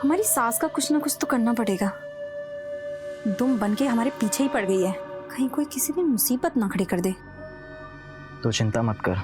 हमारी सास का कुछ ना कुछ तो करना पड़ेगा। दुम बन के हमारे पीछे ही पड़ गई है, कहीं कोई किसी दिन मुसीबत ना खड़ी कर दे। तो चिंता मत कर,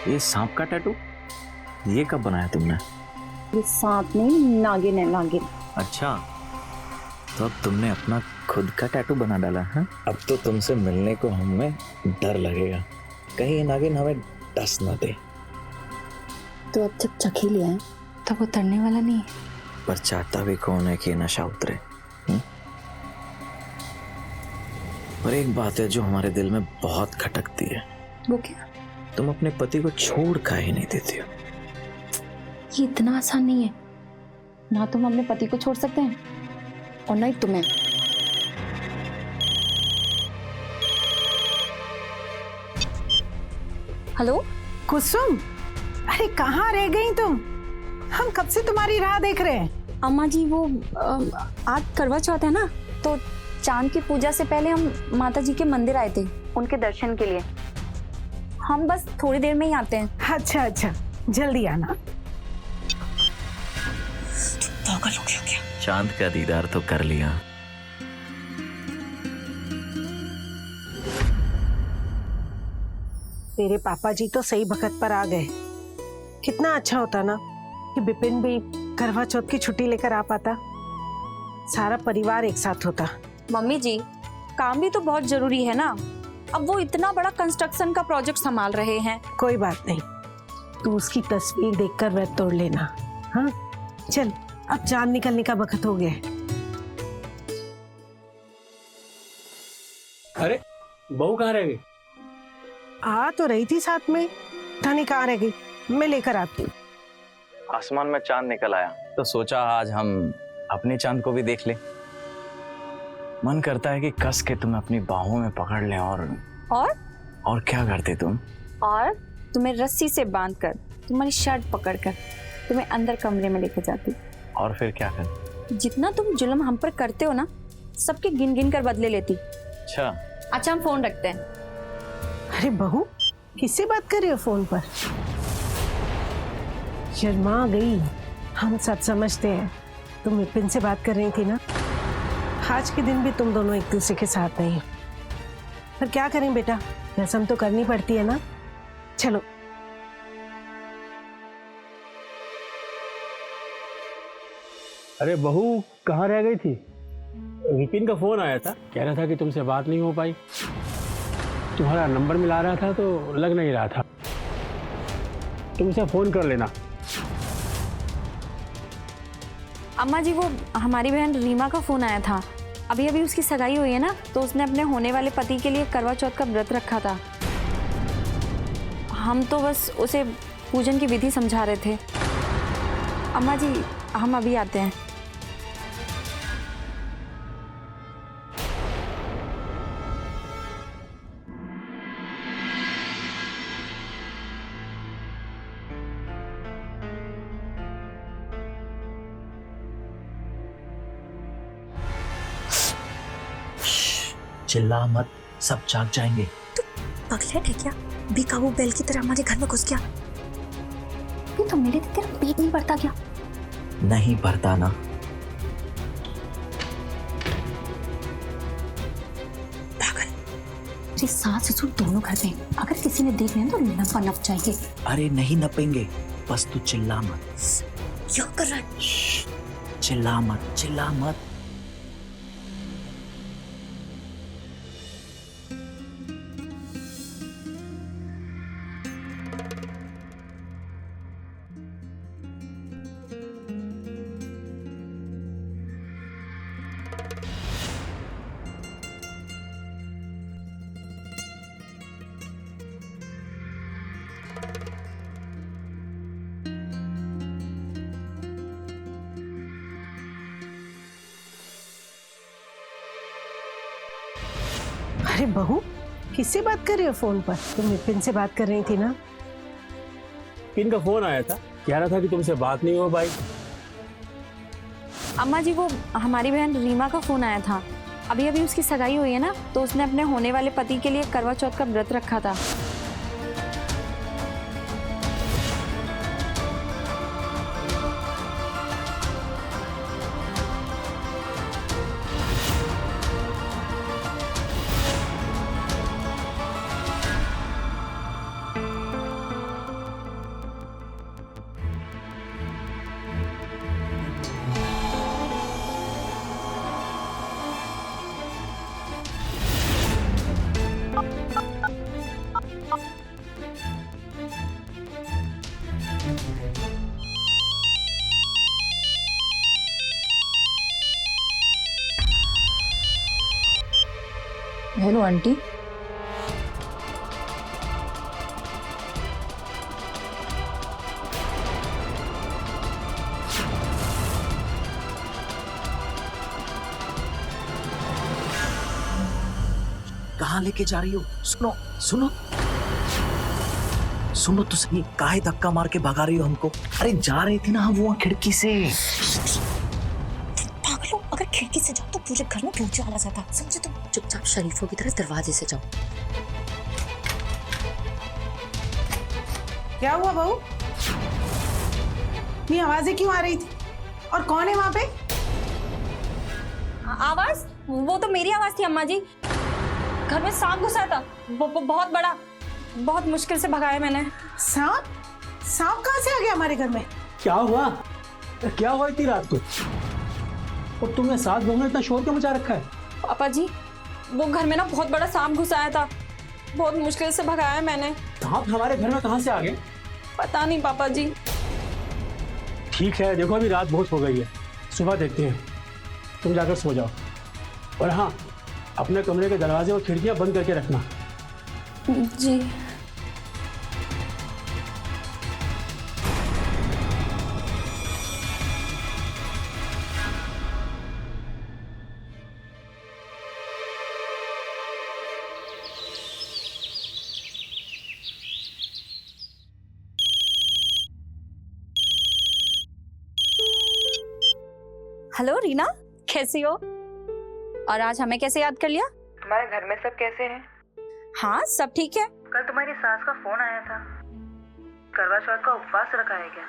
ये सांप का टैटू ये कब बनाया तुमने? ये सांप नहीं, नागिन है, नागिन। अच्छा, तो अब तुमने अपना खुद का टैटू बना डाला है? अब तो तुमसे मिलने को हमें डर लगेगा, कहीं ये नागिन हमें डस ना दे। तो अब जब चख ही लिया है तब उतरने वाला नहीं है। पर चाहता भी कौन है कि ये नशा उतरे? पर एक बात है जो हमारे दिल में बहुत खटकती है। वो क्या? तुम अपने पति को छोड़ का ही नहीं देती हो। ये इतना आसान नहीं है ना, तुम अपने पति को छोड़ सकते हैं और ना ही तुम्हें। हेलो कुसुम, अरे कहाँ रह गई तुम? हम कब से तुम्हारी राह देख रहे हैं। अम्मा जी, वो आज करवा चौथ है ना, तो चांद की पूजा से पहले हम माता जी के मंदिर आए थे उनके दर्शन के लिए। हम बस थोड़ी देर में ही आते हैं। अच्छा अच्छा, जल्दी आना। पागल हो गया क्या? चांद का दीदार तो कर लिया। तेरे पापा जी तो सही वक्त पर आ गए। कितना अच्छा होता ना कि बिपिन भी करवा चौथ की छुट्टी लेकर आ पाता। सारा परिवार एक साथ होता। मम्मी जी, काम भी तो बहुत जरूरी है ना। अब वो इतना बड़ा कंस्ट्रक्शन का प्रोजेक्ट संभाल रहे हैं। कोई बात नहीं, तू उसकी तस्वीर देखकर व्रत तोड़ लेना। हाँ चल, अब चांद निकलने का वक्त हो गया है। अरे बहू कहाँ रह गई? आ तो रही थी साथ में, थाने कहाँ रह गई, मैं लेकर आती हूँ। आसमान में चांद निकल आया तो सोचा आज हम अपने चांद को भी देख ले। मन करता है कि कस के तुम्हें अपनी बाहों में पकड़ लें और क्या करते तुम? और तुम्हें रस्सी से बांधकर, तुम्हारी शर्ट पकड़कर तुम्हें अंदर कमरे में लेके जाती। और फिर क्या कर? जितना तुम जुल्म हम पर करते हो ना, सबके गिन गिन कर बदले लेती। अच्छा हम फोन रखते हैं। अरे बहू, किससे बात कर रही हो फोन पर? शर्मा गई, हम सब समझते हैं। तुम विपिन से बात कर रही थी ना। आज के दिन भी तुम दोनों एक दूसरे के साथ नहीं हो, पर क्या करें बेटा, रस्म तो करनी पड़ती है ना। चलो। अरे बहू कहाँ रह गई थी? विपिन का फोन आया था, कह रहा था कि तुमसे बात नहीं हो पाई। तुम्हारा नंबर मिला रहा था तो लग नहीं रहा था। तुम उसे फोन कर लेना। अम्मा जी, वो हमारी बहन रीमा का फोन आया था। अभी अभी उसकी सगाई हुई है ना, तो उसने अपने होने वाले पति के लिए करवा चौथ का व्रत रखा था। हम तो बस उसे पूजन की विधि समझा रहे थे। अम्मा जी, हम अभी आते हैं। चिल्ला मत, सब जाग जाएंगे। पगलेट है क्या? बेकाबू बैल की तरह हमारे घर में घुस गया। ये तो मेरे तेरा पेट नहीं भरता क्या? नहीं भरता ना। पागल। मेरे सास ससुर दोनों घर में, अगर किसी ने देख लिया तो नप जाएंगे। अरे नहीं नपेंगे, बस तू चिल्ला मत। क्या कर रहा है? चिल्ला मत। अरे बहू, किससे बात कर रही हो फोन पर? तुम विपिन से बात कर रही थी ना। विपिन का फोन आया था, कह रहा था कि तुमसे बात नहीं हो पाई। अम्मा जी, वो हमारी बहन रीमा का फोन आया था। अभी अभी उसकी सगाई हुई है ना, तो उसने अपने होने वाले पति के लिए करवा चौथ का व्रत रखा था। Hello aunty. कहाँ लेके जा रही हो? सुनो तो सही, काहे धक्का मार के भगा रही हो हमको? अरे जा रही थी ना हम वो खिड़की से। पागलों, अगर खिड़की से जाओ तो पूरे घर में भूत ज्वाला जाता, समझे तुम? चुपचाप शरीफों की तरह दरवाजे से जाओ। क्या हुआ बहू? ये आवाजें क्यों आ रही थी? और कौन है वहां पे? आवाज? वो तो मेरी आवाज थी अम्मा जी। घर में सांप घुसा था, बहुत बड़ा। बहुत मुश्किल से भगाया मैंने। सांप? सांप कहाँ से आ गया हमारे घर में? क्या हुआ इतनी रात को? और तुमने सास बहू ने इतना शोर क्यों मचा रखा है? पापा जी, वो घर में ना बहुत बड़ा सांप घुस आया था, बहुत मुश्किल से भगाया मैंने। सांप हमारे घर में कहाँ से आ गए? पता नहीं पापा जी। ठीक है, देखो अभी रात बहुत हो गई है, सुबह देखते हैं। तुम जाकर सो जाओ, और हाँ, अपने कमरे के दरवाजे और खिड़कियां बंद करके रखना। जी। हेलो रीना, कैसी हो? और आज हमें कैसे याद कर लिया? तुम्हारे घर में सब कैसे हैं? हाँ, सब ठीक है। कल तुम्हारी सास का फोन आया था, करवा चौथ का उपवास रखा है क्या?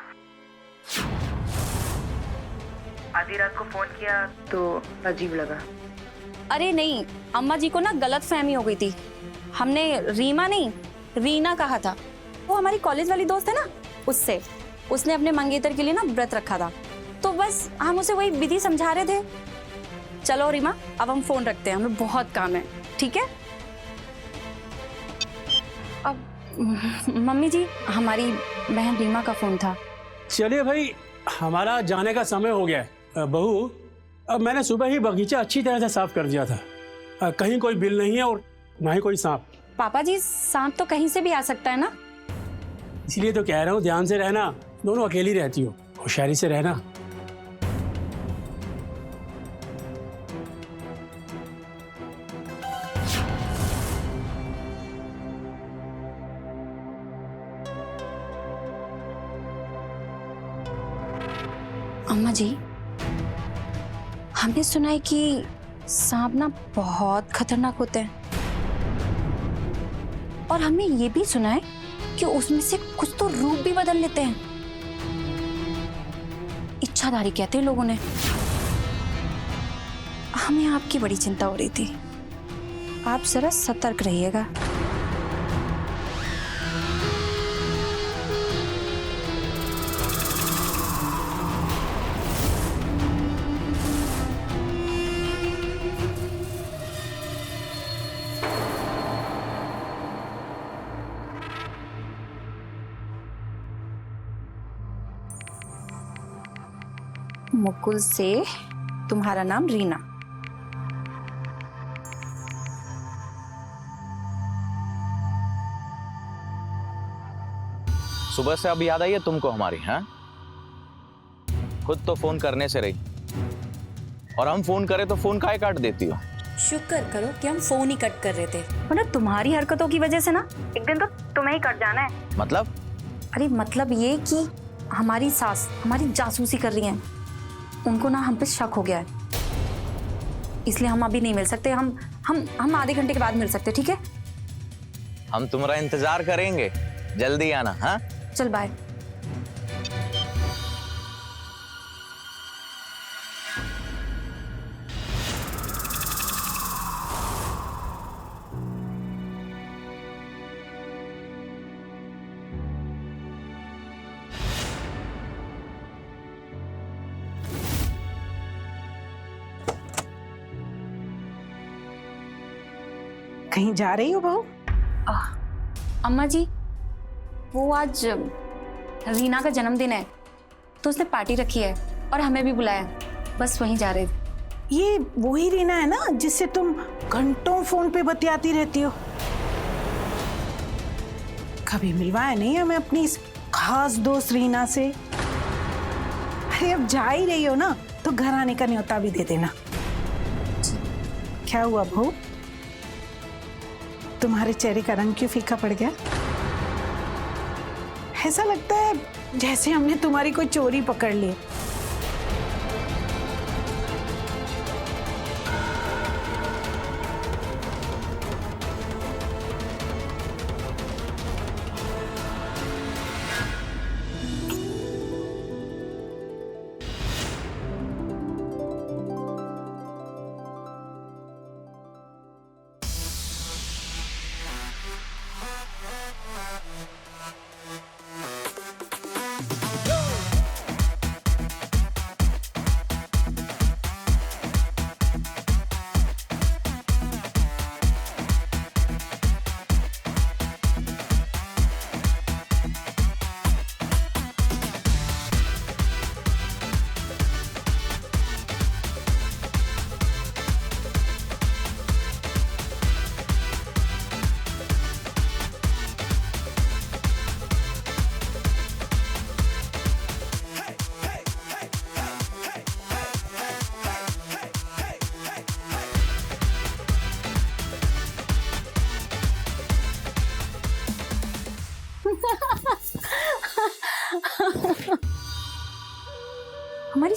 आधी रात को फोन किया तो अजीब लगा। अरे नहीं, अम्मा जी को ना गलत फहमी हो गई थी। हमने रीमा नहीं, रीना कहा था। वो हमारी कॉलेज वाली दोस्त है ना, उससे। उसने अपने मंगेतर के लिए ना व्रत रखा था, तो बस हम उसे वही विधि समझा रहे थे। चलो रीमा, अब हम फोन रखते हैं, हमें बहुत काम है, ठीक है? अब मम्मी जी, हमारी बहन रीमा का फोन था। चलिए भाई, हमारा जाने का समय हो गया है। बहू, अब मैंने सुबह ही बगीचा अच्छी तरह से साफ कर दिया था। कहीं कोई बिल नहीं है और ना ही कोई सांप। पापा जी, सांप तो कहीं से भी आ सकता है ना। इसलिए तो कह रहा हूँ, ध्यान से रहना। दोनों अकेली रहती हो, होशियारी से रहना। अम्मा जी, हमने सुना है कि सांप ना बहुत खतरनाक होते हैं, और हमने ये भी सुना है कि उसमें से कुछ तो रूप भी बदल लेते हैं। इच्छाधारी कहते हैं लोगों ने। हमें आपकी बड़ी चिंता हो रही थी, आप जरा सतर्क रहिएगा। मुकुल से तुम्हारा नाम रीना। सुबह से अब याद आई है तुमको हमारी? हाँ, खुद तो फोन करने से रही, और हम फोन करें तो फोन काहे काट देती हो? शुक्र करो कि हम फोन ही कट कर रहे थे, वरना तुम्हारी हरकतों की वजह से ना एक दिन तो तुम्हें ही कट जाना है। मतलब? अरे मतलब ये कि हमारी सास हमारी जासूसी कर रही हैं। उनको ना हम पे शक हो गया है, इसलिए हम अभी नहीं मिल सकते। हम आधे घंटे के बाद मिल सकते, ठीक है? हम तुम्हारा इंतजार करेंगे, जल्दी आना। हाँ, चल बाय। कहीं जा रही हो बहू? अम्मा जी, वो आज रीना का जन्मदिन है, तो उसने पार्टी रखी है और हमें भी बुलाया। बस वहीं जा रहे थे। ये वही रीना है ना जिससे तुम घंटों फोन पे बतियाती रहती हो? कभी मिलवाया नहीं हमें अपनी इस खास दोस्त रीना से। अरे अब जा ही रही हो ना, तो घर आने का न्योता भी दे देना। क्या हुआ बहू, तुम्हारे चेहरे का रंग क्यों फीका पड़ गया? ऐसा लगता है जैसे हमने तुम्हारी कोई चोरी पकड़ ली।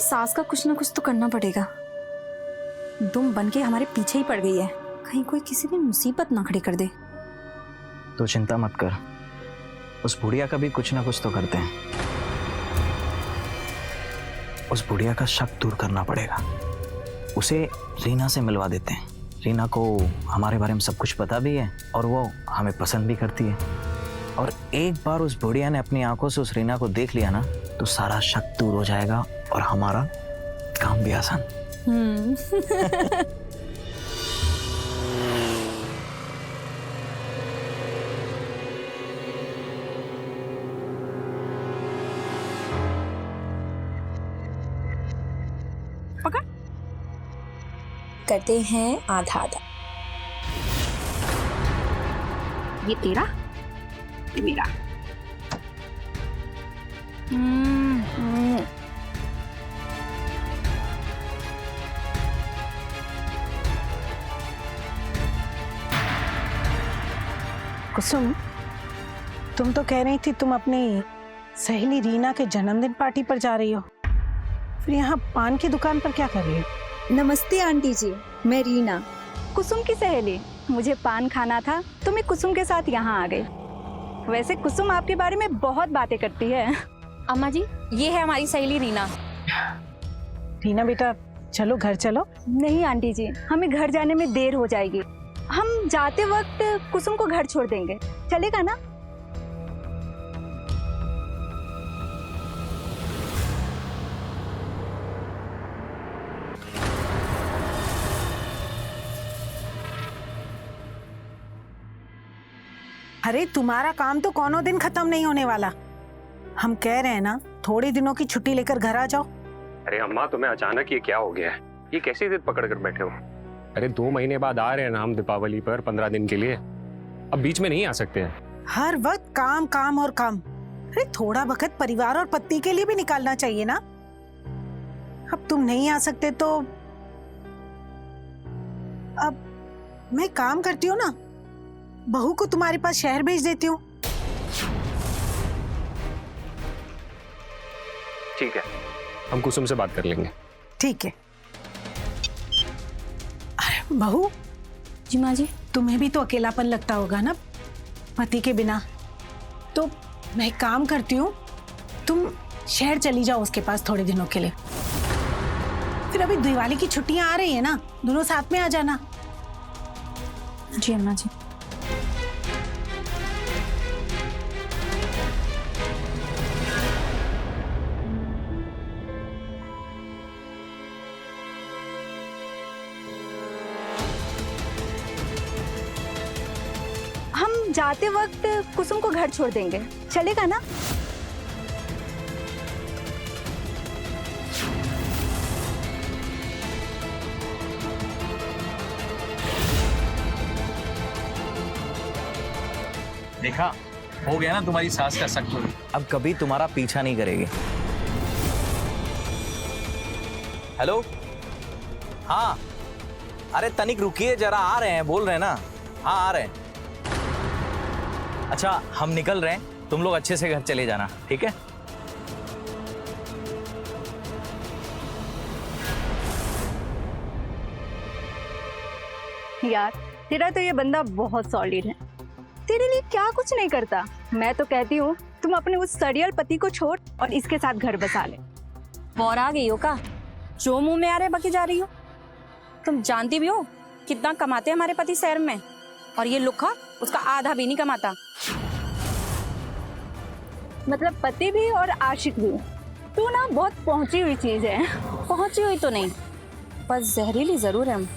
सास का कुछ ना कुछ तो करना पड़ेगा। दुम बन के हमारे पीछे ही पड़ गई है, कहीं कोई किसी दिन मुसीबत ना खड़ी कर दे। तो चिंता मत कर, उस बुढ़िया का भी कुछ ना कुछ तो करते हैं। उस बुढ़िया का शक दूर करना पड़ेगा। उसे रीना से मिलवा देते हैं। रीना को हमारे बारे में सब कुछ पता भी है और वो हमें पसंद भी करती है। और एक बार उस बुढ़िया ने अपनी आंखों से उस रीना को देख लिया ना, तो सारा शक दूर हो जाएगा और हमारा काम भी आसान। पकड़। करते हैं आधा आधा। ये तेरा, ये मेरा। कुसुम, तुम तो कह रही थी तुम अपनी सहेली रीना के जन्मदिन पार्टी पर जा रही हो, फिर यहाँ पान की दुकान पर क्या कर रही हो? नमस्ते आंटी जी, मैं रीना, कुसुम की सहेली। मुझे पान खाना था तो मैं कुसुम के साथ यहाँ आ गई। वैसे कुसुम आपके बारे में बहुत बातें करती है। अम्मा जी, ये है हमारी सहेली रीना। रीना बेटा, चलो घर चलो। नहीं आंटी जी, हमें घर जाने में देर हो जाएगी। हम जाते वक्त कुसुम को घर छोड़ देंगे, चलेगा ना? अरे तुम्हारा काम तो कोनो दिन खत्म नहीं होने वाला। हम कह रहे हैं ना, थोड़े दिनों की छुट्टी लेकर घर आ जाओ। अरे अम्मा, तुम्हें अचानक ये क्या हो गया है? ये कैसी जिद पकड़ कर बैठे हो? अरे 2 महीने बाद आ रहे हैं ना हम दीपावली पर 15 दिन के लिए, अब बीच में नहीं आ सकते हैं। हर वक्त काम काम और काम। अरे थोड़ा वक्त परिवार और पति के लिए भी निकालना चाहिए ना। अब तुम नहीं आ सकते तो अब मैं काम करती हूँ ना, बहू को तुम्हारे पास शहर भेज देती हूँ। ठीक है, हम कुसुम से बात कर लेंगे। ठीक है। अरे बहू, जी माँ जी। तुम्हें भी तो अकेलापन लगता होगा ना पति के बिना। तो मैं एक काम करती हूँ, तुम शहर चली जाओ उसके पास थोड़े दिनों के लिए। फिर अभी दिवाली की छुट्टियां आ रही है ना, दोनों साथ में आ जाना। जी अम्मा जी। हम जाते वक्त कुसुम को घर छोड़ देंगे, चलेगा ना? देखा, हो गया ना तुम्हारी सास का शक। अब कभी तुम्हारा पीछा नहीं करेगी। हेलो, हाँ, अरे तनिक रुकिए जरा, आ रहे हैं, बोल रहे हैं ना। हाँ आ रहे हैं। अच्छा हम निकल रहे हैं, तुम लोग अच्छे से घर चले जाना, ठीक है? यार, तेरा तो ये बंदा बहुत सॉलिड है, तेरे लिए क्या कुछ नहीं करता। मैं तो कहती हूँ तुम अपने उस सड़ियल पति को छोड़ और इसके साथ घर बसा ले। और आ गई हो का? जो मुंह में आ रहे बकी जा रही हो। तुम जानती भी हो कितना कमाते हैं हमारे पति शहर में, और ये लुखा उसका आधा भी नहीं कमाता। मतलब पति भी और आशिक भी। तू ना बहुत पहुंची हुई चीज है। पहुंची हुई तो नहीं, पर जहरीली जरूर है हम।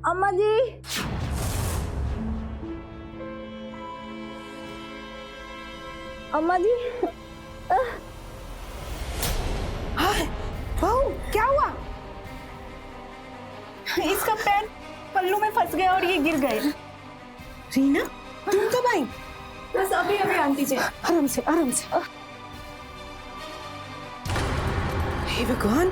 अम्मा जी, अम्मा जी। बहू क्या हुआ? इसका पैर पल्लू में फंस गया और ये गिर गए। रीना, तुम कब आई? बस अभी अभी आंटी जी। आराम से आराम से। हे भगवान,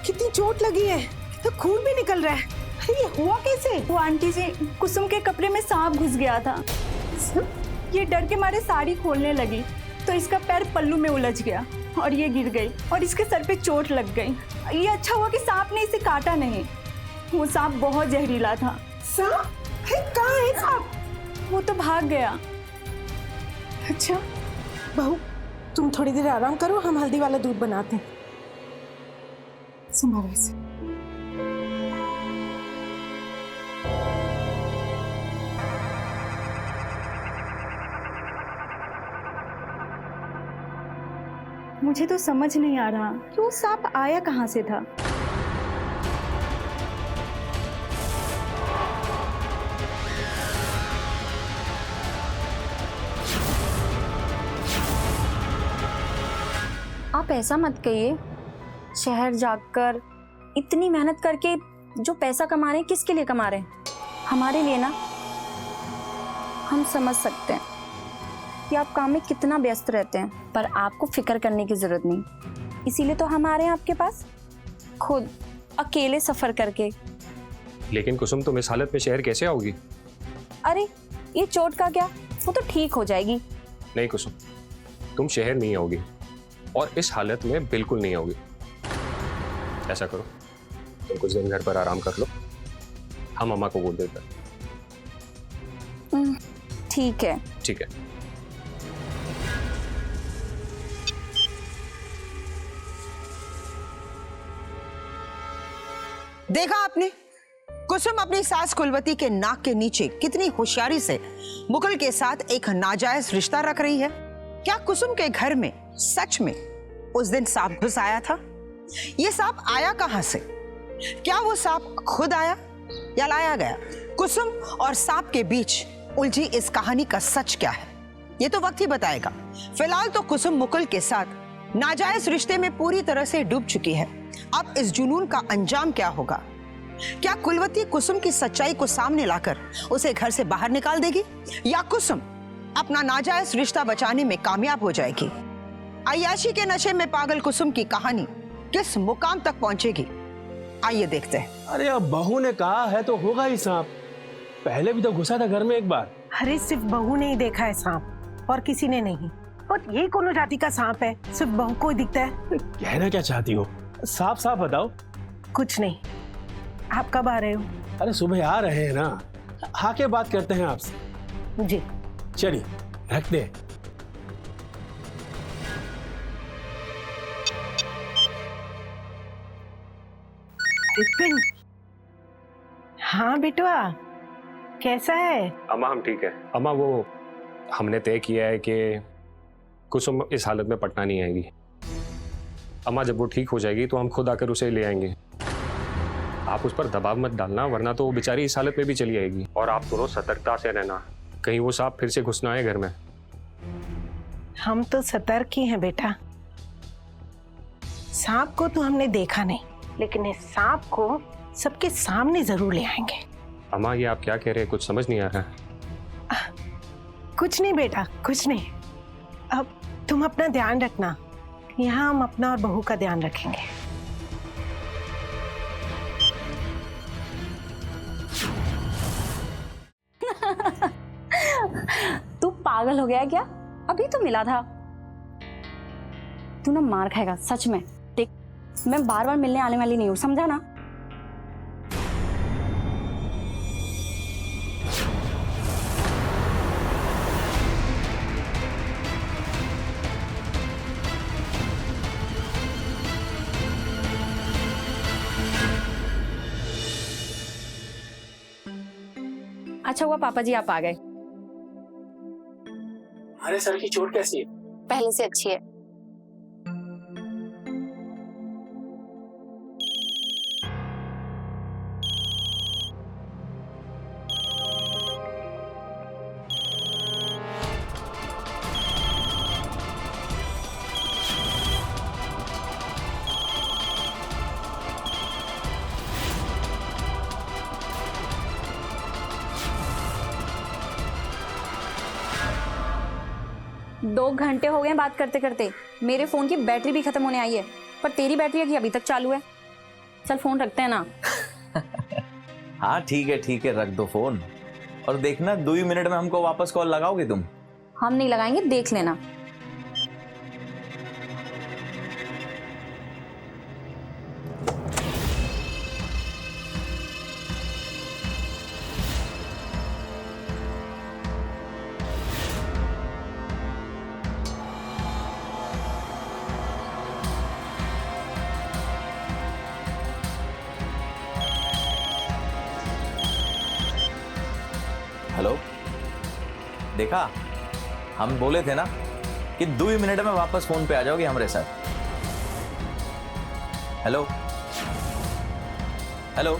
कितनी चोट लगी है, तो खून भी निकल रहा है। अरे ये हुआ कैसे? वो आंटी जी, कुसुम के कपड़े में सांप घुस गया था। ये डर के मारे साड़ी खोलने लगी तो इसका पैर पल्लू में उलझ गया और ये गिर गई और इसके सर पे चोट लग गई। ये अच्छा हुआ कि सांप ने इसे काटा नहीं, वो सांप बहुत जहरीला था। सांप? अरे कहाँ है सांप? वो तो भाग गया। अच्छा बहू, तुम थोड़ी देर आराम करो, हम हल्दी वाला दूध बनाते हैं। संभालो इसे। मुझे तो समझ नहीं आ रहा कि वो सांप आया कहाँ से था। आप ऐसा मत कहिए, शहर जाकर इतनी मेहनत करके जो पैसा कमा रहे हैं, किसके लिए कमा रहे हैं? हमारे लिए ना। हम समझ सकते हैं कि आप काम में कितना व्यस्त रहते हैं, पर आपको फिक्र करने की जरूरत नहीं। इसीलिए तो हम आ रहे हैं आपके पास, खुद अकेले सफर करके। लेकिन कुसुम, तुम इस हालत में शहर कैसे आओगी? अरे ये चोट का क्या, वो तो ठीक हो जाएगी। नहीं कुसुम, तुम शहर नहीं आओगी, और इस हालत में बिल्कुल नहीं आओगी। ऐसा करो, तुम कुछ दिन घर पर आराम कर लो, हम अम्मा को बोल देते हैं। ठीक है। ठीक है। देखा आपने, कुसुम अपनी सास कुलवती के नाक के नीचे कितनी होशियारी से मुकुल के साथ एक नाजायज रिश्ता रख रही है। क्या कुसुम के घर में सच में उस दिन सांप घुस आया था? ये सांप आया कहां से? क्या वो सांप खुद आया या लाया गया? कुसुम और सांप के बीच उलझी इस कहानी का सच क्या है, ये तो वक्त ही बताएगा। फिलहाल तो कुसुम मुकुल के साथ नाजायज रिश्ते में पूरी तरह से डूब चुकी है। अब इस जुनून का अंजाम क्या होगा? क्या कुलवती कुसुम की सच्चाई को सामने लाकर उसे घर से बाहर निकाल देगी, या कुसुम अपना नाजायज रिश्ता बचाने में कामयाब हो जाएगी? अय्याशी के नशे में पागल कुसुम की कहानी किस मुकाम तक पहुंचेगी, आइए देखते हैं। अरे अब बहू ने कहा है तो होगा ही सांप, पहले भी तो घुसा था घर में एक बार। अरे सिर्फ बहू ने ही देखा है सांप, और किसी ने नहीं। और ये कौन जाति का सांप है, सिर्फ बहू को ही दिखता है? कहना क्या चाहती हो, साफ साफ बताओ। कुछ नहीं। आप कब आ रहे हो? अरे सुबह आ रहे हैं ना, आके बात करते हैं आपसे। जी चलिए रख दे। विपिन, हाँ बेटवा, कैसा है? अम्मा हम ठीक है। अम्मा वो हमने तय किया है कि कुसुम इस हालत में पटना नहीं आएगी। अम्मा जब वो ठीक हो जाएगी तो हम खुद आकर उसे ले आएंगे। आप उस पर दबाव मत डालना, वरना तो वो बेचारी इस हालत में भी चली आएगी। और आप दोनों सतर्कता से रहना, कहीं वो सांप फिर से घुस ना आए घर में। हम तो सतर्क ही हैं बेटा। सांप को तो हमने देखा नहीं, लेकिन इस सांप को सबके सामने जरूर ले आएंगे। अम्मा ये आप क्या कह रहे हैं, कुछ समझ नहीं आ रहा है। कुछ नहीं बेटा, कुछ नहीं। अब तुम अपना ध्यान रखना, यहाँ हम अपना और बहू का ध्यान रखेंगे। तू पागल हो गया क्या? अभी तो मिला था। तू ना मार खाएगा सच में। देख, मैं बार बार मिलने आने वाली नहीं हूं, समझा ना? अच्छा हुआ पापा जी आप आ गए। अरे सर की चोट कैसी है? पहले से अच्छी है। दो घंटे हो गए बात करते करते, मेरे फोन की बैटरी भी खत्म होने आई है। पर तेरी बैटरी की अभी तक चालू है। चल फोन रखते हैं ना। हाँ ठीक है, रख दो फोन। और देखना 2 ही मिनट में हमको वापस कॉल लगाओगे तुम? हम नहीं लगाएंगे, देख लेना। हेलो, देखा हम बोले थे ना कि 2 ही मिनट में वापस फोन पे आ जाओगे हमारे साथ। Hello hello,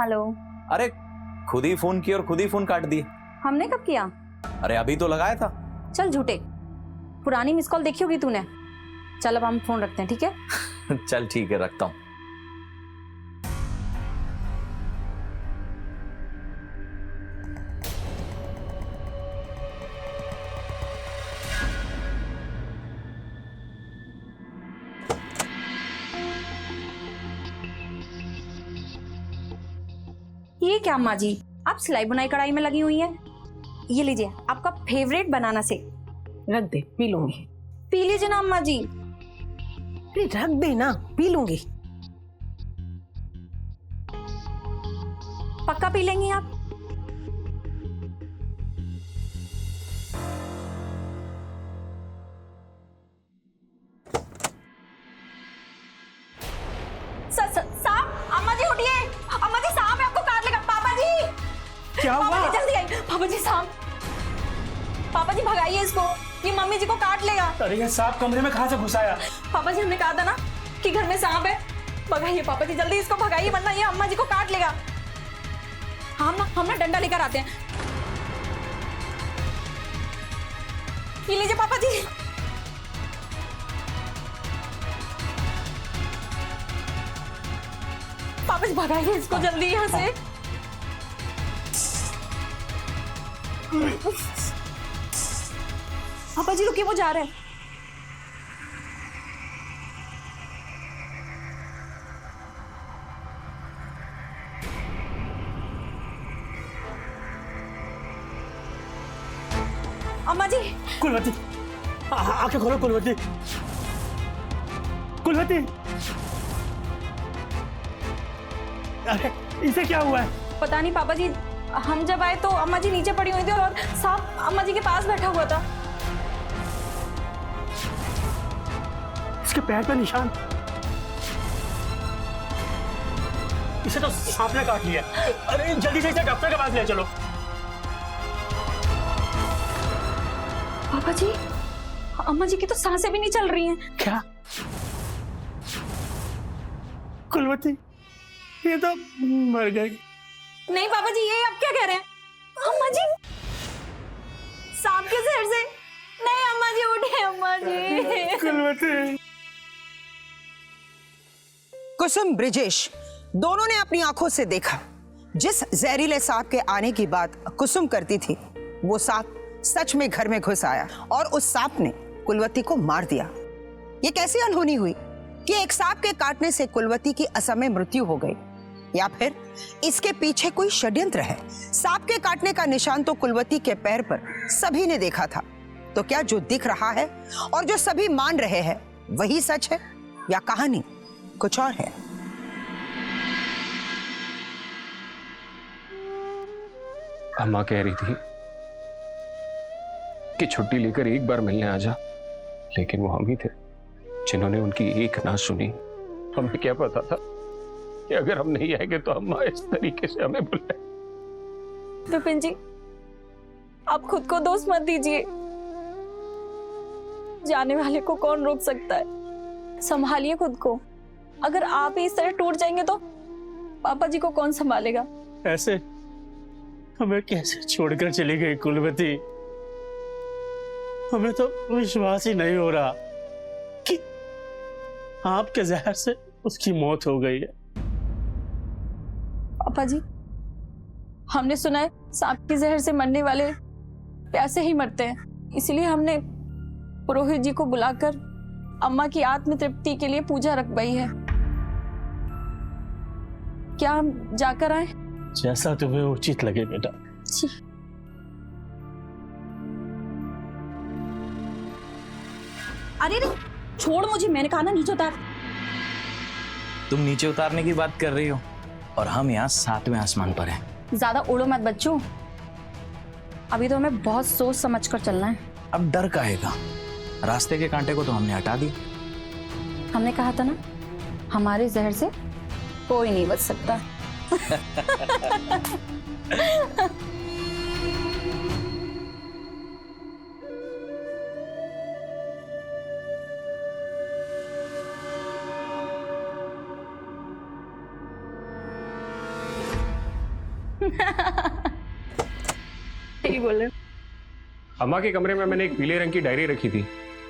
hello. अरे खुद ही फोन किया और खुद ही फोन काट दिए। हमने कब किया? अरे अभी तो लगाया था। चल झूठे, पुरानी मिस कॉल देखी होगी तूने। चल अब हम फोन रखते हैं, ठीक है? चल ठीक है, रखता हूं। ये क्या अम्मा जी, आप सिलाई बुनाई कढ़ाई में लगी हुई हैं? ये लीजिए आपका फेवरेट बनाना शेक। रख दे, पी लूंगी। पी लीजिए ना अम्मा जी। अरे रख दे ना, पी लूंगी। पक्का पी लेंगी आप? साहब, अम्मा जी उठिए। अम्मा जी सांप है, आपको काट लेगा। पापा जी क्या हुआ? पापा जी जल्दी आइए। पापा जी सांप, पापा जी भगाइए इसको, ये मम्मी जी को काट लेगा। अरे ये सांप कमरे में कहाँ से घुस आया? पापा जी हमने कहा था ना कि घर में सांप है। भगाइए पापा जी, जल्दी इसको भगाइए वरना ये अम्मा जी को काट लेगा। हम ना डंडा लेकर आते हैं। ये लीजिए पापा जी। पापा जी भगाइए इसको जल्दी यहाँ से। पापा जी रुकिए, वो जा रहे हैं। अम्मा जी। कुलवती, आंखें खोलो कुलवती। कुलवती, अरे इसे क्या हुआ है? पता नहीं पापा जी, हम जब आए तो अम्मा जी नीचे पड़ी हुई थी और सांप अम्मा जी के पास बैठा हुआ था। इसके पैर पे निशान, इसे तो सांप ने काट लिया। अरे जल्दी से इसे डॉक्टर के पास ले चलो। पापा जी, अम्मा जी की तो सांसें भी नहीं चल रही हैं। क्या? कुलवती, ये तो मर गई। नहीं पापा जी, ये आप क्या कह रहे हैं? अम्मा जी सांप के जहर से? नहीं अम्मा जी उठिए, अम्मा जी। कुलवती। कुसुम, ब्रिजेश दोनों ने अपनी आंखों से देखा जिस जहरीले सांप के आने की बात कुसुम करती थी, वो सांप सच में घर में घुस आया और उस सांप ने कुलवती को मार दिया। ये कैसी अनहोनी हुई कि एक सांप के काटने से कुलवती की असमय मृत्यु हो गई, या फिर इसके पीछे कोई षड्यंत्र है? सांप के काटने का निशान तो कुलवती के पैर पर सभी ने देखा था, तो क्या जो दिख रहा है और जो सभी मान रहे हैं वही सच है या कहानी कुछ और है? अम्मा कह रही थी कि छुट्टी लेकर एक बार मिलने आ जा, लेकिन वो हम ही थे जिन्होंने उनकी एक ना सुनी। हमें क्या पता था कि अगर हम नहीं आएंगे तो अम्मा इस तरीके से हमें बुलाए। विपिन जी, आप खुद को दोष मत दीजिए। जाने वाले को कौन रोक सकता है? संभालिए खुद को। अगर आप ही इस तरह टूट जाएंगे तो पापा जी को कौन संभालेगा? ऐसे हमें कैसे छोड़कर चली गई कुलवती? हमें तो विश्वास ही नहीं हो रहा कि आपके जहर से उसकी मौत हो गई है। पापा जी, हमने सुना है सांप के जहर से मरने वाले प्यासे ही मरते हैं, इसलिए हमने पुरोहित जी को बुलाकर अम्मा की आत्म तृप्ति के लिए पूजा रखवाई है। क्या हम जाकर आए? जैसा तुम्हें उचित लगे बेटा। जी। अरे रे, छोड़ मुझे, मैंने कहा ना नीचे उतार। तुम नीचे उतारने की बात कर रही हो और हम यहाँ 7वें आसमान पर हैं। ज्यादा उड़ो मत बच्चों, अभी तो हमें बहुत सोच समझ कर चलना है। अब डर काहेगा, रास्ते के कांटे को तो हमने हटा दिया। हमने कहा था ना, हमारे जहर से कोई नहीं बच सकता। सही बोले। अम्मा के कमरे में मैंने एक पीले रंग की डायरी रखी थी,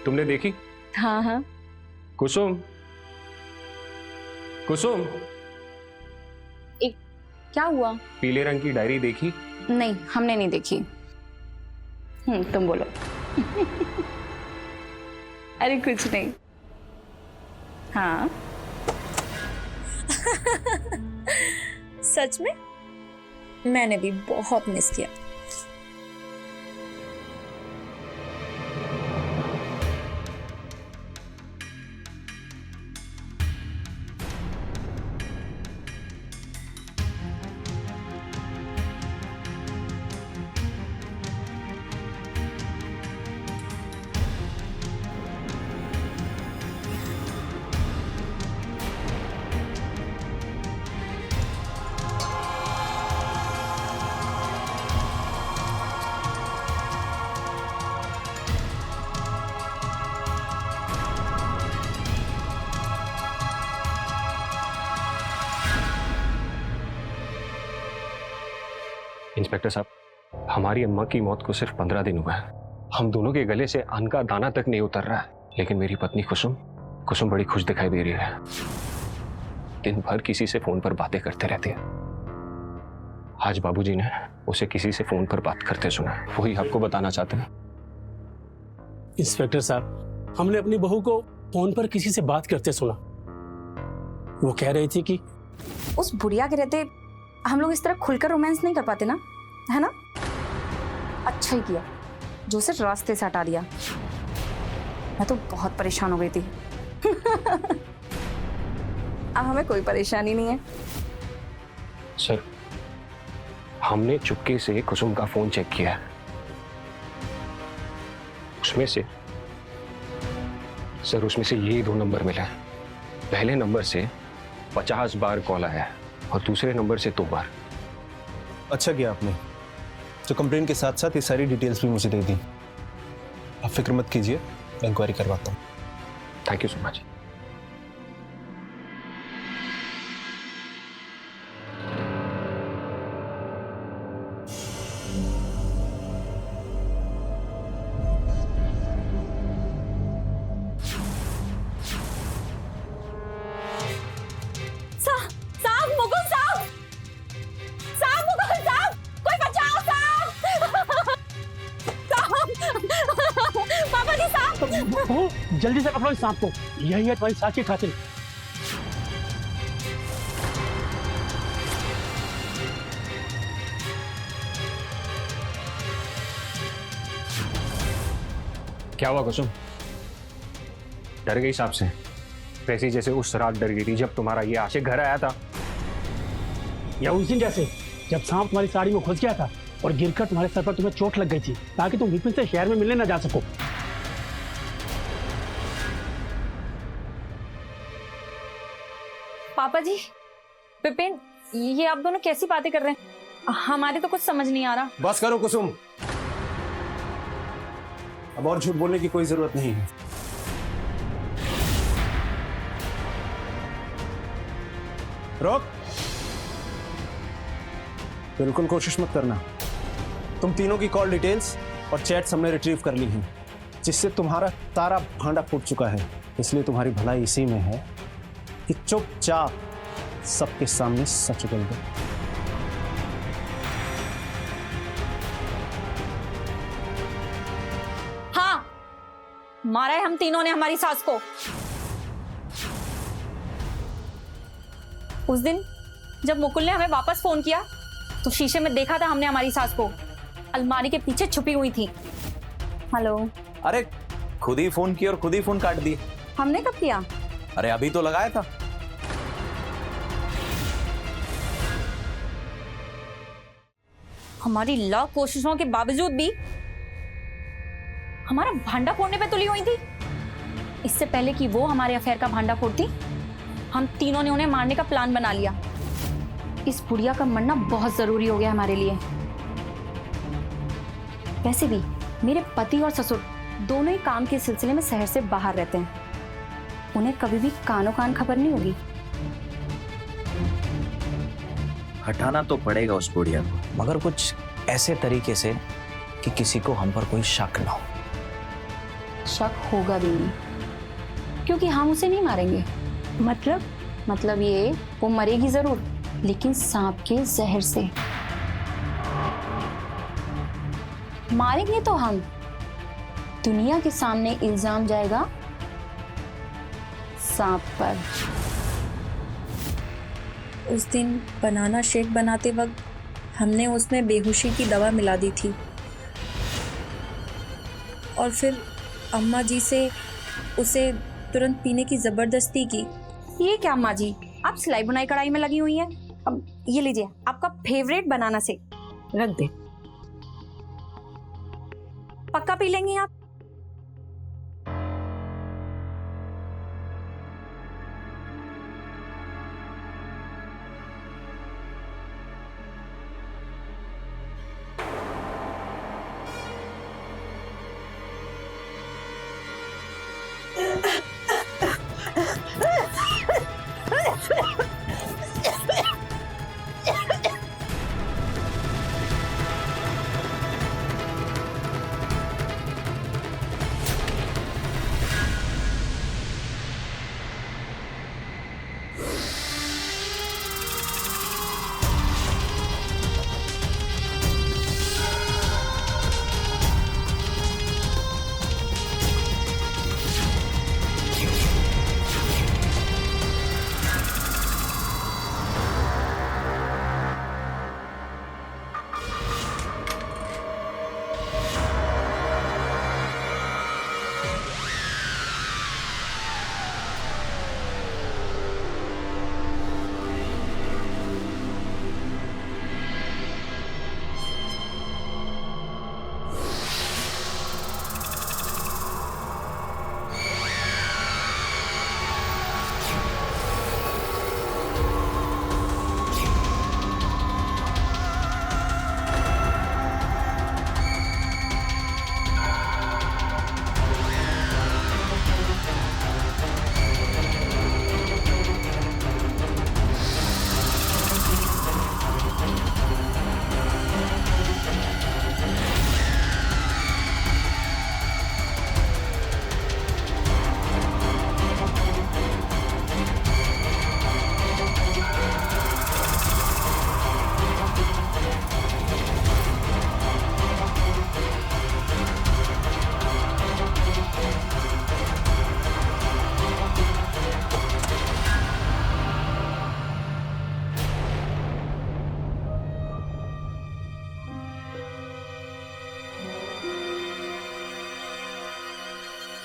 तुमने देखी? हाँ हाँ। कुसुम, कुसुम, क्या हुआ? पीले रंग की डायरी देखी? नहीं, हमने नहीं देखी। तुम बोलो। अरे कुछ नहीं। हाँ। सच में मैंने भी बहुत मिस किया। इंस्पेक्टर साहब, हमारी अम्मा की मौत को सिर्फ 15 दिन हुआ है। हम दोनों के गले से अन्न का दाना तक नहीं उतर रहा है, लेकिन मेरी पत्नी कुसुम बड़ी खुश दिखाई दे रही है। दिन भर किसी से फोन पर बातें करते रहती है। आज बाबूजी ने उसे किसी से फोन पर बात करते सुना, वही आपको बताना चाहते हैं। इंस्पेक्टर साहब, हमने अपनी बहू को फोन पर किसी से बात करते सुना। वो कह रही थी कि उस बुढ़िया के रहते हम लोग इस तरह खुलकर रोमांस नहीं कर पाते ना, है ना? अच्छा ही किया जो उसे रास्ते से हटा दिया। मैं तो बहुत परेशान हो गई थी। अब हमें कोई परेशानी नहीं है। सर, हमने चुपके से कुसुम का फोन चेक किया, उसमें से ये 2 नंबर मिला है। पहले नंबर से 50 बार कॉल आया है और दूसरे नंबर से 2 बार। अच्छा किया आपने, तो कंप्लेन के साथ साथ ये सारी डिटेल्स भी मुझे दे दी। आप फिक्र मत कीजिए, मैं इंक्वायरी करवाता हूँ। Thank you so much. जल्दी से पकड़ो इस सांप को, यही है तुम्हारी साची खातिर। क्या हुआ कुसुम? डर गई सांप से? वैसे जैसे उस रात डर गई थी जब तुम्हारा ये आशिक घर आया था, या उस दिन जैसे जब सांप तुम्हारी साड़ी में घुस गया था और गिरकर तुम्हारे सर पर तुम्हें चोट लग गई थी ताकि तुम विपिन से शहर में मिलने न जा सको। पापा जी, विपिन, ये आप दोनों कैसी बातें कर रहे हैं? हमारे तो कुछ समझ नहीं आ रहा। बस करो कुसुम, अब और झूठ बोलने की कोई जरूरत नहीं है। रोक, बिल्कुल कोशिश मत करना। तुम तीनों की कॉल डिटेल्स और चैट्स हमने रिट्रीव कर ली हैं, जिससे तुम्हारा तारा भांडा फूट चुका है। इसलिए तुम्हारी भलाई इसी में है कि चुपचाप सबके सामने सच बोल दो। मारा है हम तीनों ने हमारी सास को। उस दिन जब मुकुल ने हमें वापस फोन किया तो शीशे में देखा था हमने हमारी सास को, अलमारी के पीछे छुपी हुई थी। हेलो। अरे खुद ही फोन किया और खुद ही फोन काट दिए। हमने कब किया? अरे अभी तो लगाया था। हमारी लाख कोशिशों के बावजूद भी हमारा भांडा फोड़ने पे तुली हुई थी। इससे पहले कि वो हमारे अफेयर का भांडा फोड़ती, हम तीनों ने उन्हें मारने का प्लान बना लिया। इस बुढ़िया का मरना बहुत जरूरी हो गया हमारे लिए। वैसे भी मेरे पति और ससुर दोनों ही काम के सिलसिले में शहर से बाहर रहते हैं, उन्हें कभी भी कानो कान खबर नहीं होगी। हटाना तो पड़ेगा उस बुढ़िया को, मगर कुछ ऐसे तरीके से कि किसी को हम पर कोई शक ना हो। शक होगा भी नहीं, क्योंकि हम उसे नहीं मारेंगे। मतलब ये, वो मरेगी जरूर, लेकिन सांप के जहर से। मारेंगे तो हम, दुनिया के सामने इल्जाम जाएगा सांप पर। उस दिन बनाना शेक बनाते वक्त हमने उसमें बेहोशी की दवा मिला दी थी और फिर अम्मा जी से उसे तुरंत पीने की जबरदस्ती की। ये क्या अम्मा जी, आप सिलाई बुनाई कढ़ाई में लगी हुई हैं? अब ये लीजिए आपका फेवरेट बनाना शेक, रख दे। पक्का पी लेंगी आप?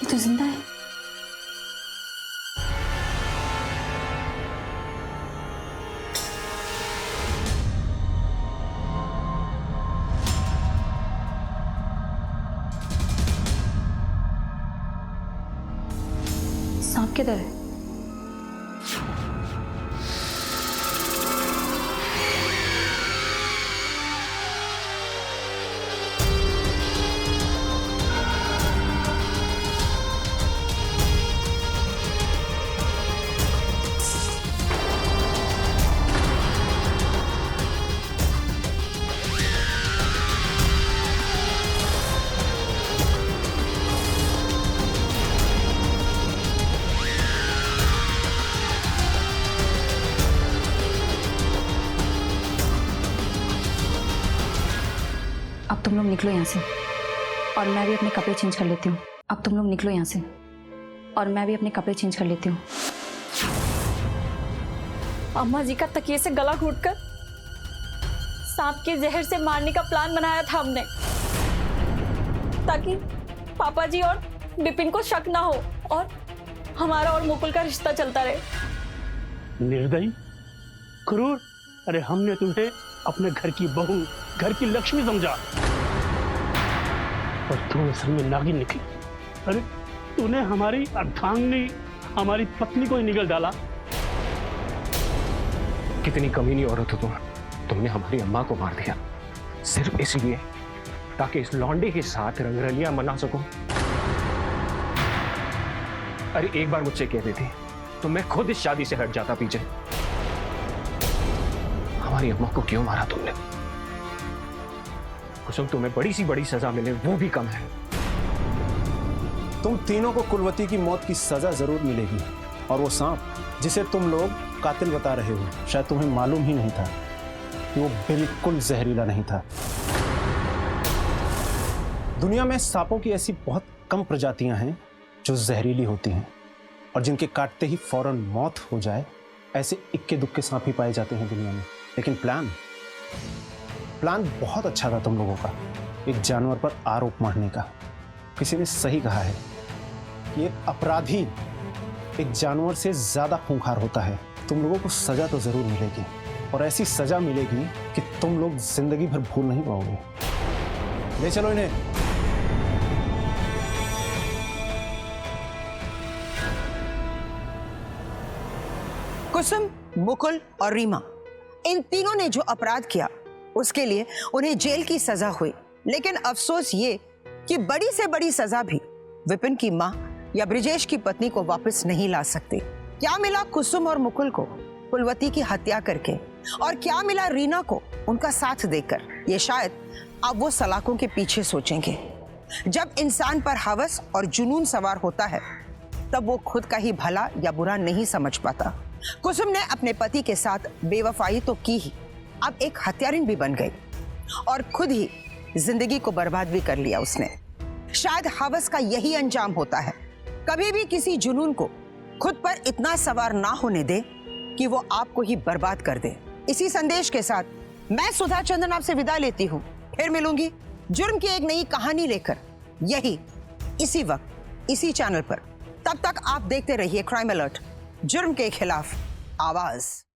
ये तो जिंदा है। सांप किधर है? अब तुम लोग निकलो यहाँ से और मैं भी अपने कपड़े चेंज कर लेती हूँ। अब तुम लोग निकलो यहाँ से और मैं भी अपने कपड़े चेंज कर लेती हूँ। अम्मा जी का तकिए से गला घोटकर सांप के जहर से मारने का प्लान बनाया था हमने, ताकि पापा जी और विपिन को शक ना हो और हमारा और मुकुल का रिश्ता चलता रहे। निर्दयी, क्रूर। अरे हमने तुम्हें अपने घर की बहू, घर की लक्ष्मी समझा और तुम असल में नागिन निकली। अरे तूने हमारी अर्धांगिनी, हमारी पत्नी को ही निगल डाला। कितनी कमीनी औरत हो तुम। तुमने हमारी अम्मा को मार दिया सिर्फ इसलिए ताकि इस लौंडे के साथ रंगरलियां मना सको। अरे एक बार मुझसे कह देती तो मैं खुद इस शादी से हट जाता पीछे। हमारी अम्मा को क्यों मारा तुमने? कुसुम, तुम्हें बड़ी सी बड़ी सजा मिले वो भी कम है। तुम तीनों को कुलवती की मौत की सजा जरूर मिलेगी। और वो सांप जिसे तुम लोग कातिल बता रहे हो, शायद तुम्हें मालूम ही नहीं था कि वो बिल्कुल जहरीला नहीं था। दुनिया में सांपों की ऐसी बहुत कम प्रजातियां हैं जो जहरीली होती हैं और जिनके काटते ही फौरन मौत हो जाए। ऐसे इक्के दुक्के सांप ही पाए जाते हैं दुनिया में। लेकिन प्लान बहुत अच्छा था तुम लोगों का, एक जानवर पर आरोप मारने का। किसी ने सही कहा है कि एक अपराधी एक जानवर से ज्यादा खूंखार होता है। तुम लोगों को सजा तो जरूर मिलेगी और ऐसी सजा मिलेगी कि तुम लोग जिंदगी भर भूल नहीं पाओगे। ले चलो इन्हें। कुसुम, मुकुल और रीमा, इन तीनों ने जो अपराध किया उसके लिए उन्हें जेल की सजा हुई। लेकिन अफसोस ये कि बड़ी से बड़ी सजा भी विपिन की मां या ब्रिजेश की पत्नी को वापस नहीं ला सकती। क्या मिला कुसुम और मुकुल को कुलवती की हत्या करके, और क्या मिला रीना को उनका साथ देकर? ये शायद अब वो सलाखों के पीछे सोचेंगे। जब इंसान पर हवस और जुनून सवार होता है तब वो खुद का ही भला या बुरा नहीं समझ पाता। कुसुम ने अपने पति के साथ बेवफाई तो की ही, अब एक हत्यारिन भी बन गई और खुद ही जिंदगी को बर्बाद भी कर लिया उसने। शायद हवस का यही अंजाम होता है, कभी भी किसी जुनून को खुद पर इतना सवार ना होने दे कि वो आपको ही बर्बाद कर दे। इसी संदेश के साथ मैं सुधा चंदन आपसे विदा लेती हूँ। फिर मिलूंगी जुर्म की एक नई कहानी लेकर, यही इसी वक्त इसी चैनल पर। तब तक आप देखते रहिए क्राइम अलर्ट, जुर्म के खिलाफ आवाज।